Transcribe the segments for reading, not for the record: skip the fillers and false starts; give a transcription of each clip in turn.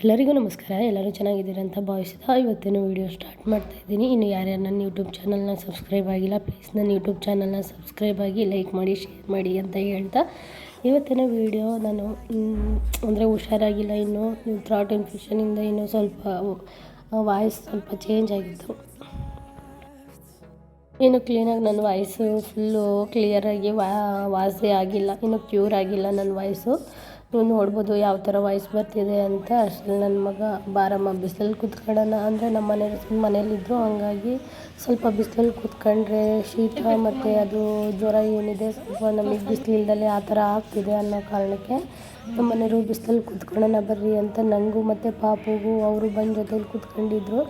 ಎಲ್ಲರಿಗೂ ನಮಸ್ಕಾರ. ಎಲ್ಲರೂ ಚೆನ್ನಾಗಿದ್ದೀರಾ ಅಂತ ಭಾವಿಸ್ತಾ ಇವತ್ತಿನ ವಿಡಿಯೋ ಸ್ಟಾರ್ಟ್ ಮಾಡ್ತಾ ಇದ್ದೀನಿ. ಇನ್ನು ಯಾರ್ಯಾರು ನನ್ನ ಯೂಟ್ಯೂಬ್ ಚಾನಲ್ನ ಸಬ್ಸ್ಕ್ರೈಬ್ ಆಗಿಲ್ಲ, ಪ್ಲೀಸ್ ನನ್ನ ಯೂಟ್ಯೂಬ್ ಚಾನಲ್ನ ಸಬ್ಸ್ಕ್ರೈಬ್ ಆಗಿ, ಲೈಕ್ ಮಾಡಿ, ಶೇರ್ ಮಾಡಿ ಅಂತ ಹೇಳ್ತಾ ಇವತ್ತಿನ ವಿಡಿಯೋ ನಾನು ಅಂದರೆ ಹುಷಾರಾಗಿಲ್ಲ, ಇನ್ನು ಥ್ರಾಟ್ ಇನ್ಫೆಕ್ಷನಿಂದ ಇನ್ನೂ ಸ್ವಲ್ಪ ವಾಯ್ಸ್ ಸ್ವಲ್ಪ ಚೇಂಜ್ ಆಗಿತ್ತು. ಇನ್ನು ಕ್ಲೀನಾಗಿ ನನ್ನ ವಾಯ್ಸು ಫುಲ್ಲು ಕ್ಲಿಯರಾಗಿ ವಾಸಿ ಆಗಿಲ್ಲ, ಇನ್ನು ಕ್ಯೂರ್ ಆಗಿಲ್ಲ ನನ್ನ ವಾಯ್ಸು. ನೀವು ನೋಡ್ಬೋದು ಯಾವ ಥರ ವಾಯ್ಸ್ ಬರ್ತಿದೆ ಅಂತ. ಅಷ್ಟರಲ್ಲಿ ನನ್ನ ಮಗ ಬಾರಮ್ಮ ಬಿಸಿಲಲ್ಲಿ ಕೂತ್ಕೊಳ್ಳೋಣ ಅಂದರೆ ನಮ್ಮ ಮನೇಲಿದ್ದರು, ಹಂಗಾಗಿ ಸ್ವಲ್ಪ ಬಿಸಿಲಲ್ಲಿ ಕೂತ್ಕೊಂಡ್ರೆ ಶೀತ ಮತ್ತು ಅದು ಜ್ವರ ಏನಿದೆ ಸ್ವಲ್ಪ ನಮಗೆ ಬಿಸಿಲಿಲ್ದಲೇ ಆ ಥರ ಆಗ್ತಿದೆ ಅನ್ನೋ ಕಾರಣಕ್ಕೆ ನಮ್ಮ ಮನೆಯವರು ಬಿಸಿಲಲ್ಲಿ ಕೂತ್ಕೊಳ್ಳೋಣ ಬರ್ರಿ ಅಂತ ನನಗೂ ಮತ್ತು ಪಾಪುಗೂ ಅವರು ಬಂದು ಜೊತೆಲಿ ಕೂತ್ಕೊಂಡಿದ್ರು.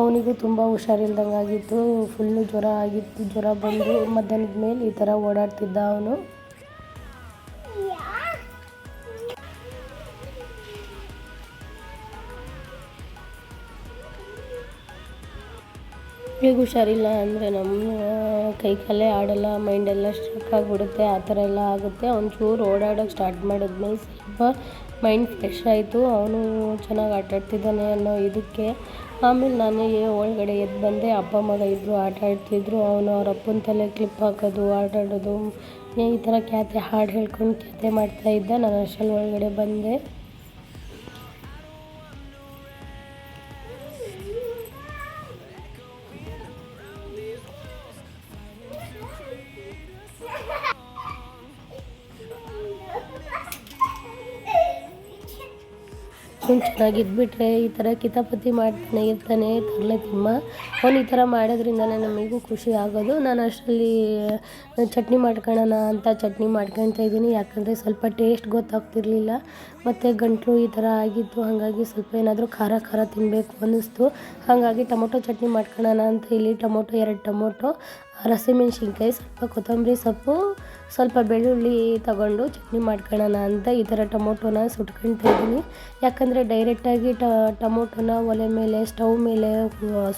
ಅವನಿಗೂ ತುಂಬ ಹುಷಾರಿಲ್ದಂಗೆ ಆಗಿತ್ತು, ಫುಲ್ಲು ಜ್ವರ ಆಗಿತ್ತು. ಜ್ವರ ಬಂದು ಮಧ್ಯಾಹ್ನದ ಮೇಲೆ ಈ ಥರ ಓಡಾಡ್ತಿದ್ದ ಅವನು. ಈಗ ಹುಷಾರಿಲ್ಲ ಅಂದರೆ ನಮ್ಮ ಕೈ ಕಾಲೇ ಆಡೋಲ್ಲ, ಮೈಂಡೆಲ್ಲ ಸ್ಟ್ರಕ್ ಆಗಿಬಿಡುತ್ತೆ, ಆ ಥರ ಎಲ್ಲ ಆಗುತ್ತೆ. ಒಂಚೂರು ಓಡಾಡೋಕ್ಕೆ ಸ್ಟಾರ್ಟ್ ಮಾಡಿದ್ಮೇಲೆ ಸ್ವಲ್ಪ ಮೈಂಡ್ ಫ್ರೆಶ್ ಆಯಿತು, ಅವನು ಚೆನ್ನಾಗಿ ಆಟಾಡ್ತಿದ್ದಾನೆ ಅನ್ನೋ ಇದಕ್ಕೆ. ಆಮೇಲೆ ನಾನು ಒಳಗಡೆ ಎದ್ದು ಬಂದೆ. ಅಪ್ಪ ಮಗ ಇಬ್ಬರು ಆಟ ಆಡ್ತಿದ್ರು. ಅವನು ಅವ್ರ ಅಪ್ಪನ ತಲೆ ಕ್ಲಿಪ್ ಹಾಕೋದು, ಆಟಾಡೋದು, ಈ ಥರ ಹಾಡು ಹೇಳ್ಕೊಂಡು ಕ್ಯಾತೆ ಮಾಡ್ತಾಯಿದ್ದ. ನಾನು ಅಷ್ಟರಲ್ಲಿ ಒಳಗಡೆ ಬಂದೆ. ಚೆನ್ನಾಗಿದ್ಬಿಟ್ರೆ ಈ ಥರ ಕಿತಾಪತಿ ಮಾಡ್ತಾನೆ ಇರ್ತಾನೆ ತರಲೆ ತಿಮ್ಮ. ಅವನು ಈ ಥರ ಮಾಡೋದ್ರಿಂದನೇ ನಮಗೂ ಖುಷಿ ಆಗೋದು. ನಾನು ಅಷ್ಟರಲ್ಲಿ ಚಟ್ನಿ ಮಾಡ್ಕೊಳ್ಳೋಣ ಅಂತ ಚಟ್ನಿ ಮಾಡ್ಕೊಳ್ತಾ ಇದ್ದೀನಿ. ಯಾಕಂದರೆ ಸ್ವಲ್ಪ ಟೇಸ್ಟ್ ಗೊತ್ತಾಗ್ತಿರ್ಲಿಲ್ಲ ಮತ್ತು ಗಂಟಲು ಈ ಥರ ಆಗಿತ್ತು, ಹಾಗಾಗಿ ಸ್ವಲ್ಪ ಏನಾದರೂ ಖಾರ ಖಾರ ತಿನ್ನಬೇಕು ಅನ್ನಿಸ್ತು. ಹಾಗಾಗಿ ಟೊಮೊಟೊ ಚಟ್ನಿ ಮಾಡ್ಕೊಳ್ಳೋಣ ಅಂತ ಇಲ್ಲಿ ಟೊಮೊಟೊ 2 ಟೊಮೊಟೊ, ಹಸಿಮೆಣ್ಸಿನ್ಕಾಯಿ, ಸ್ವಲ್ಪ ಕೊತ್ತಂಬರಿ ಸೊಪ್ಪು, ಸ್ವಲ್ಪ ಬೆಳ್ಳುಳ್ಳಿ ತಗೊಂಡು ಚಟ್ನಿ ಮಾಡ್ಕೊಳ್ಳೋಣ ಅಂತ ಈ ಥರ ಟೊಮೊಟೊನ ಸುಟ್ಕೊಳ್ತಾ ಇದ್ದೀನಿ. ಯಾಕಂದರೆ ಡೈರೆಕ್ಟಾಗಿ ಟೊಮೊಟೊನ ಒಲೆ ಮೇಲೆ ಸ್ಟವ್ ಮೇಲೆ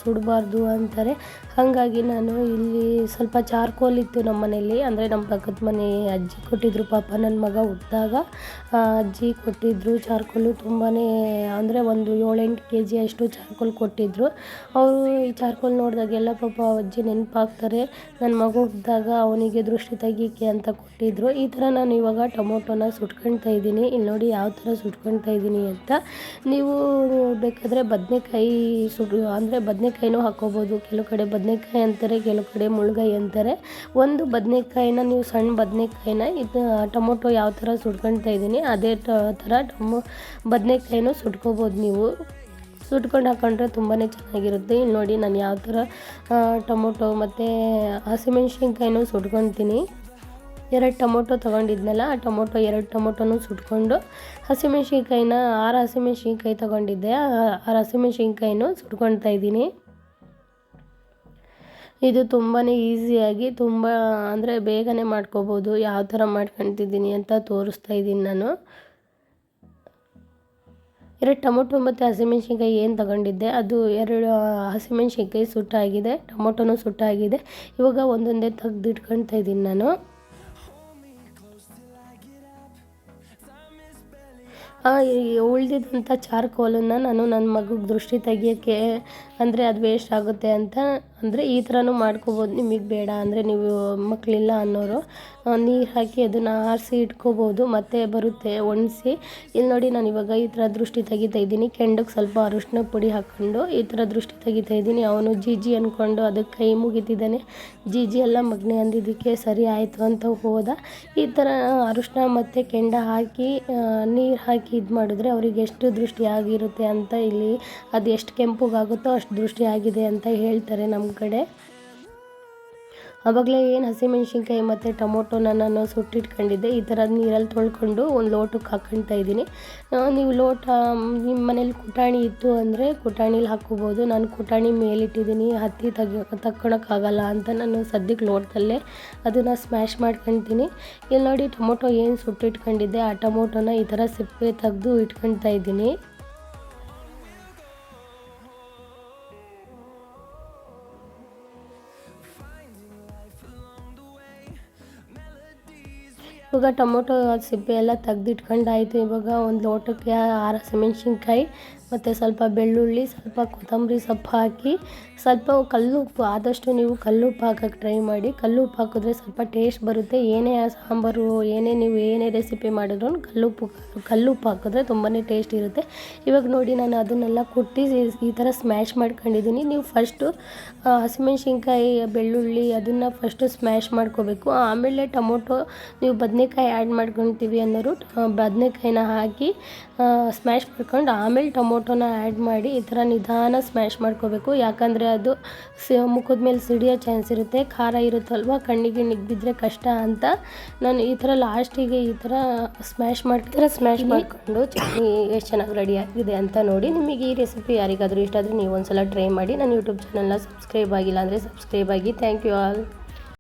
ಸುಡಬಾರ್ದು ಅಂತಾರೆ. ಹಾಗಾಗಿ ನಾನು ಇಲ್ಲಿ ಸ್ವಲ್ಪ ಚಾರ್ಕೋಲ್ ಇತ್ತು ನಮ್ಮ ಮನೇಲಿ, ಅಂದರೆ ನಮ್ಮ ಪಕ್ಕದ ಮನೆ ಅಜ್ಜಿ ಕೊಟ್ಟಿದ್ದರು. ಪಾಪ ನನ್ನ ಮಗ ಹುಟ್ಟಿದಾಗ ಅಜ್ಜಿ ಕೊಟ್ಟಿದ್ದರು ಚಾರ್ಕೋಲು. ತುಂಬಾ ಅಂದರೆ ಒಂದು 7-8 kg ಅಷ್ಟು ಚಾರ್ಕೋಲ್ ಕೊಟ್ಟಿದ್ದರು. ಅವರು ಈ ಚಾರ್ಕೋಲ್ ನೋಡಿದಾಗೆಲ್ಲ ಪಾಪ ಅಜ್ಜಿ ನೆನಪಾಗ್ತಾರೆ. ನನ್ನ ಮಗ ಹುಟ್ಟಿದಾಗ ಅವನಿಗೆ ದೃಷ್ಟಿ ತೆಗೀಕೆ ಅಂತ ಕೊಟ್ಟಿದ್ದರು. ಈ ಥರ ನಾನು ಇವಾಗ ಟೊಮೊಟೊನ ಸುಟ್ಕೊಳ್ತಾ ಇದ್ದೀನಿ. ಇಲ್ಲಿ ನೋಡಿ ಯಾವ ಥರ ಸುಟ್ಕೊಳ್ತಾ ಇದ್ದೀನಿ ಅಂತ. ನೀವು ಬೇಕಾದರೆ ಬದನೆಕಾಯಿ ಅಂದರೆ ಬದನೆಕಾಯಿನೂ ಹಾಕ್ಕೋಬೋದು. ಕೆಲವು ಕಡೆ ಬದನೆಕಾಯಿ ಅಂತಾರೆ, ಕೆಲವು ಕಡೆ ಮುಳ್ಗಾಯಿ ಅಂತಾರೆ. ಒಂದು ಬದನೆಕಾಯಿನ ನೀವು ಸಣ್ಣ ಬದನೆಕಾಯಿನ ಇದು ಟೊಮೊಟೊ ಯಾವ ಥರ ಸುಟ್ಕೊಳ್ತಾ ಇದ್ದೀನಿ ಅದೇ ಥರ ಬದನೆಕಾಯಿನೂ ಸುಟ್ಕೋಬೋದು. ನೀವು ಸುಟ್ಕೊಂಡು ಹಾಕೊಂಡ್ರೆ ತುಂಬಾ ಚೆನ್ನಾಗಿರುತ್ತೆ. ಇಲ್ಲಿ ನೋಡಿ ನಾನು ಯಾವ ಥರ ಟೊಮೊಟೊ ಮತ್ತು ಹಸಿಮೆಣ್ಸಿನ್ಕಾಯಿನೂ ಸುಟ್ಕೊಳ್ತೀನಿ. 2 ಟೊಮೊಟೊ ತೊಗೊಂಡಿದ್ನಲ್ಲ, ಆ 2 ಟೊಮೊಟೊನೂ ಸುಟ್ಕೊಂಡು ಹಸಿಮೆಣ್ಸಿನ್ಕಾಯಿನ 6 ಹಸಿಮೆಣ್ಸಿನ್ಕಾಯಿ ತೊಗೊಂಡಿದ್ದೆ, 6 ಹಸಿಮೆಣ್ಸಿನ್ಕಾಯಿನೂ ಸುಟ್ಕೊಳ್ತಾ ಇದ್ದೀನಿ. ಇದು ತುಂಬಾ ಈಸಿಯಾಗಿ ತುಂಬ ಅಂದರೆ ಬೇಗನೆ ಮಾಡ್ಕೋಬೋದು. ಯಾವ ಥರ ಮಾಡ್ಕೊತಿದ್ದೀನಿ ಅಂತ ತೋರಿಸ್ತಾ ಇದ್ದೀನಿ ನಾನು. 2 ಟೊಮೊಟೊ ಮತ್ತು ಹಸಿಮೆಣ್ಸಿನ್ಕಾಯಿ ಏನು ತೊಗೊಂಡಿದ್ದೆ ಅದು 2 ಹಸಿಮೆಣ್ಸಿನ್ಕಾಯಿ ಸುಟ್ಟಾಗಿದೆ, ಟೊಮೊಟೊನೂ ಸುಟ್ಟಾಗಿದೆ. ಇವಾಗ ಒಂದೊಂದೇ ತೆಗ್ದು ಇಟ್ಕೊಳ್ತಾ ಇದ್ದೀನಿ ನಾನು. ಉಳಿದಿದ್ದಂಥ ಚಾರ್ಕೋಲನ್ನು ನಾನು ನನ್ನ ಮಗುಗೆ ದೃಷ್ಟಿ ತೆಗಿಯೋಕ್ಕೆ, ಅಂದರೆ ಅದು ವೇಸ್ಟ್ ಆಗುತ್ತೆ ಅಂತ, ಅಂದರೆ ಈ ಥರನೂ ಮಾಡ್ಕೋಬೋದು. ನಿಮಗೆ ಬೇಡ ಅಂದರೆ ನೀವು ಮಕ್ಕಳಿಲ್ಲ ಅನ್ನೋರು ನೀರು ಹಾಕಿ ಅದನ್ನು ಆರಿಸಿ ಇಟ್ಕೋಬೋದು, ಮತ್ತು ಬರುತ್ತೆ ಒಣಗಿಸಿ. ಇಲ್ಲಿ ನೋಡಿ ನಾನು ಇವಾಗ ಈ ಥರ ದೃಷ್ಟಿ ತೆಗಿತಾ ಇದ್ದೀನಿ. ಕೆಂಡಕ್ಕೆ ಸ್ವಲ್ಪ ಅರಿಶಿನ ಪುಡಿ ಹಾಕ್ಕೊಂಡು ಈ ಥರ ದೃಷ್ಟಿ ತೆಗಿತಾ ಇದ್ದೀನಿ. ಅವನು ಜೀಜಿ ಅಂದ್ಕೊಂಡು ಅದಕ್ಕೆ ಕೈ ಮುಗಿತಿದ್ದಾನೆ. ಜೀಜಿ ಎಲ್ಲ ಮಗನೇ ಅಂದಿದ್ದಕ್ಕೆ ಸರಿ ಆಯಿತು ಅಂತ ಹೋದ. ಈ ಥರ ಅರಿಶಿನ ಮತ್ತು ಕೆಂಡ ಹಾಕಿ ನೀರು ಹಾಕಿ ಇದು ಮಾಡಿದ್ರೆ ಅವ್ರಿಗೆ ಎಷ್ಟು ದೃಷ್ಟಿ ಆಗಿರುತ್ತೆ ಅಂತ, ಇಲ್ಲಿ ಅದು ಎಷ್ಟು ಕೆಂಪಗಾಗುತ್ತೋ ಅಷ್ಟು ದೃಷ್ಟಿ ಆಗಿದೆ ಅಂತ ಹೇಳ್ತಾರೆ ನಮ್ಮ ಕಡೆ. ಆವಾಗಲೇ ಏನು ಹಸಿಮೆಣ್ಸಿನ್ಕಾಯಿ ಮತ್ತು ಟೊಮೊಟೊನ ನಾನು ಸುಟ್ಟಿಟ್ಕೊಂಡಿದ್ದೆ, ಈ ಥರ ನೀರಲ್ಲಿ ತೊಳ್ಕೊಂಡು ಒಂದು ಲೋಟಕ್ಕೆ ಹಾಕ್ಕೊಳ್ತಾ ಇದ್ದೀನಿ. ನೀವು ಲೋಟ ನಿಮ್ಮ ಮನೇಲಿ ಕುಟಾಣಿ ಇತ್ತು ಅಂದರೆ ಕುಟಾಣಿಲಿ ಹಾಕ್ಕೋಬೋದು. ನಾನು ಕುಟಾಣಿ ಮೇಲಿಟ್ಟಿದ್ದೀನಿ, ಹತ್ತಿ ತಕ್ಕೊಳಕ್ಕಾಗಲ್ಲ ಅಂತ ನಾನು ಸದ್ಯಕ್ಕೆ ಲೋಟದಲ್ಲೇ ಅದನ್ನು ಸ್ಮ್ಯಾಶ್ ಮಾಡ್ಕೊಳ್ತೀನಿ. ಇಲ್ಲಿ ನೋಡಿ ಟೊಮೊಟೊ ಏನು ಸುಟ್ಟಿಟ್ಕೊಂಡಿದ್ದೆ ಆ ಟೊಮೊಟೊನ ಈ ಥರ ಸಿಪ್ಪೆ ತೆಗೆದು ಇಟ್ಕೊಳ್ತಾ ಇದ್ದೀನಿ. ಇವಾಗ ಟೊಮೊಟೊ ಸಿಪ್ಪೆ ಎಲ್ಲ ತೆಗ್ದಿಟ್ಕೊಂಡಾಯಿತು. ಇವಾಗ ಒಂದು ಲೋಟಕ್ಕೆ 6 ಹಸಿಮೆಣ್ಸಿನ್ಕಾಯಿ ಮತ್ತು ಸ್ವಲ್ಪ ಬೆಳ್ಳುಳ್ಳಿ, ಸ್ವಲ್ಪ ಕೊತ್ತಂಬರಿ ಸೊಪ್ಪು ಹಾಕಿ ಸ್ವಲ್ಪ ಕಲ್ಲುಪ್ಪು, ಆದಷ್ಟು ನೀವು ಕಲ್ಲುಪ್ಪು ಹಾಕೋಕ್ಕೆ ಟ್ರೈ ಮಾಡಿ. ಕಲ್ಲುಪ್ಪು ಹಾಕಿದ್ರೆ ಸ್ವಲ್ಪ ಟೇಸ್ಟ್ ಬರುತ್ತೆ. ಏನೇ ಸಾಂಬಾರು ನೀವು ಏನೇ ರೆಸಿಪಿ ಮಾಡಿದ್ರು ಕಲ್ಲುಪ್ಪು ಹಾಕಿದ್ರೆ ತುಂಬಾ ಟೇಸ್ಟ್ ಇರುತ್ತೆ. ಇವಾಗ ನೋಡಿ ನಾನು ಅದನ್ನೆಲ್ಲ ಕುಟ್ಟಿ ಈ ಥರ ಸ್ಮ್ಯಾಶ್ ಮಾಡ್ಕೊಂಡಿದ್ದೀನಿ. ನೀವು ಫಸ್ಟು ಹಸಿಮೆಣ್ಸಿನ್ಕಾಯಿ, ಬೆಳ್ಳುಳ್ಳಿ ಅದನ್ನು ಫಸ್ಟು ಸ್ಮ್ಯಾಶ್ ಮಾಡ್ಕೋಬೇಕು. ಆಮೇಲೆ ಟೊಮೊಟೊ ನೀವು ಬದನೆಕಾಯಿ ಆ್ಯಡ್ ಮಾಡ್ಕೊತೀವಿ ಅನ್ನೋರು ಬದನೆಕಾಯಿನ ಹಾಕಿ ಸ್ಮ್ಯಾಶ್ ಮಾಡ್ಕೊಂಡು ಆಮೇಲೆ ಟೊಮೊಟೊನ ಆ್ಯಡ್ ಮಾಡಿ ಈ ಥರ ನಿಧಾನ ಸ್ಮ್ಯಾಶ್ ಮಾಡ್ಕೋಬೇಕು. ಯಾಕಂದರೆ ಅದು ಮುಖದ ಮೇಲೆ ಸಿಡಿಯೋ ಚಾನ್ಸ್ ಇರುತ್ತೆ. ಖಾರ ಇರುತ್ತಲ್ವ, ಕಣ್ಣಿಗೆ ಬಿದ್ದರೆ ಕಷ್ಟ ಅಂತ ನಾನು ಈ ಥರ ಲಾಸ್ಟಿಗೆ ಈ ಥರ ಸ್ಮ್ಯಾಶ್ ಮಾಡಿಕೊಂಡು ಚಟ್ನಿ ಎಷ್ಟು ಚೆನ್ನಾಗಿ ರೆಡಿ ಆಗಿದೆ ಅಂತ ನೋಡಿ. ನಿಮಗೆ ಈ ರೆಸಿಪಿ ಯಾರಿಗಾದರೂ ಇಷ್ಟ ಆದರೆ ನೀವು ಒಂದ್ಸಲ ಟ್ರೈ ಮಾಡಿ. ನನ್ನ ಯೂಟ್ಯೂಬ್ ಚಾನಲ್ನ ಸಬ್ಸ್ಕ್ರೈಬ್ ಆಗಿಲ್ಲ ಅಂದರೆ ಸಬ್ಸ್ಕ್ರೈಬ್ ಆಗಿ. Thank you all.